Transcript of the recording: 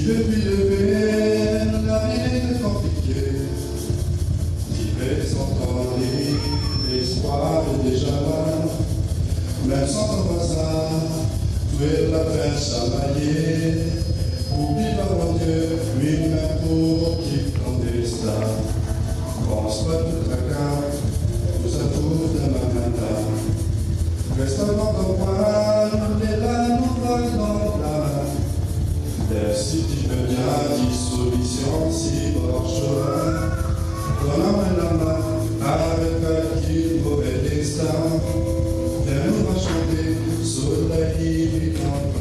depuis le père, la vie est compliquée. L'hiver s'entend l'espoir est déjà là. Même sans ton voisin, tu es la fin chamaillée. Oublie pas mon Dieu, lui-même pour qui ton destin. Pense pas tout tracas, tout ça trouve de ma matin. Reste dans ton coin, les larmes nous volent dans le plat. Si tu veux bien, dissolution, si borcherin. Donne-moi la main, avec un mauvais destin. Viens nous chanter, soleil, quand